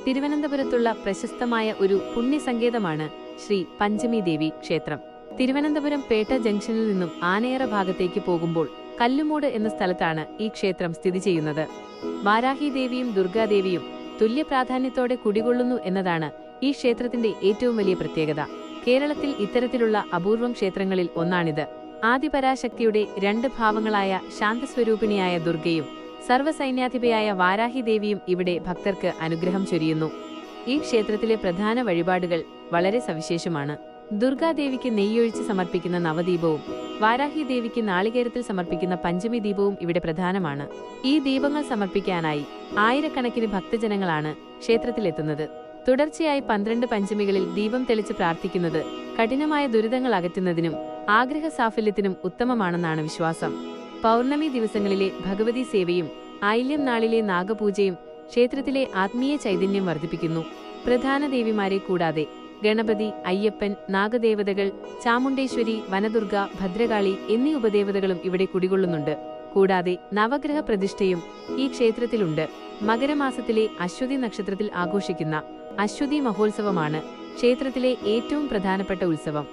തിരുവനന്തപുരത്തുള്ള പ്രശസ്തമായ ഒരു പുണ്യസങ്കേതമാണ് ശ്രീ പഞ്ചമി ദേവി ക്ഷേത്രം. തിരുവനന്തപുരം പേട്ട ജംഗ്ഷനിൽ നിന്നും ആനയറ ഭാഗത്തേക്ക് പോകുമ്പോൾ കല്ലുമൂട് എന്ന സ്ഥലത്താണ് ഈ ക്ഷേത്രം സ്ഥിതി ചെയ്യുന്നത്. വാരാഹി ദേവിയും ദുർഗാദേവിയും തുല്യ പ്രാധാന്യത്തോടെ കുടികൊള്ളുന്നു എന്നതാണ് ഈ ക്ഷേത്രത്തിന്റെ ഏറ്റവും വലിയ പ്രത്യേകത. കേരളത്തിൽ ഇത്തരത്തിലുള്ള അപൂർവം ക്ഷേത്രങ്ങളിൽ ഒന്നാണിത്. ആദിപരാശക്തിയുടെ രണ്ട് ഭാവങ്ങളായ ശാന്തസ്വരൂപിണിയായ ദുർഗയും സർവ്വസൈന്യാധിപയായ വാരാഹി ദേവിയും ഇവിടെ ഭക്തർക്ക് അനുഗ്രഹം ചൊരിയുന്നു. ഈ ക്ഷേത്രത്തിലെ പ്രധാന വഴിപാടുകൾ വളരെ സവിശേഷമാണ്. ദുർഗാദേവിക്ക് നെയ്യൊഴിച്ച് സമർപ്പിക്കുന്ന നവദീപവും വാരാഹി ദേവിക്ക് നാളികേരത്തിൽ സമർപ്പിക്കുന്ന പഞ്ചമി ദീപവും ഇവിടെ പ്രധാനമാണ്. ഈ ദീപങ്ങൾ സമർപ്പിക്കാനായി ആയിരക്കണക്കിന് ഭക്തജനങ്ങളാണ് ക്ഷേത്രത്തിലെത്തുന്നത്. തുടർച്ചയായി 12 പഞ്ചമികളിൽ ദീപം തെളിച്ച് പ്രാർത്ഥിക്കുന്നത് കഠിനമായ ദുരിതങ്ങൾ അകറ്റുന്നതിനും ആഗ്രഹ സാഫല്യത്തിനും ഉത്തമമാണെന്നാണ് വിശ്വാസം. പൗർണമി ദിവസങ്ങളിലെ ഭഗവതി സേവയും ആയില്യം നാളിലെ നാഗപൂജയും ക്ഷേത്രത്തിലെ ആത്മീയ ചൈതന്യം വർദ്ധിപ്പിക്കുന്നു. പ്രധാന ദേവിമാരെ കൂടാതെ ഗണപതി, അയ്യപ്പൻ, നാഗദേവതകൾ, ചാമുണ്ടേശ്വരി, വനദുർഗ, ഭദ്രകാളി എന്നീ ഉപദേവതകളും ഇവിടെ കുടികൊള്ളുന്നുണ്ട്. കൂടാതെ നവഗ്രഹ പ്രതിഷ്ഠയും ഈ ക്ഷേത്രത്തിലുണ്ട്. മകരമാസത്തിലെ അശ്വതി നക്ഷത്രത്തിൽ ആഘോഷിക്കുന്ന അശ്വതി മഹോത്സവമാണ് ക്ഷേത്രത്തിലെ ഏറ്റവും പ്രധാനപ്പെട്ട ഉത്സവം.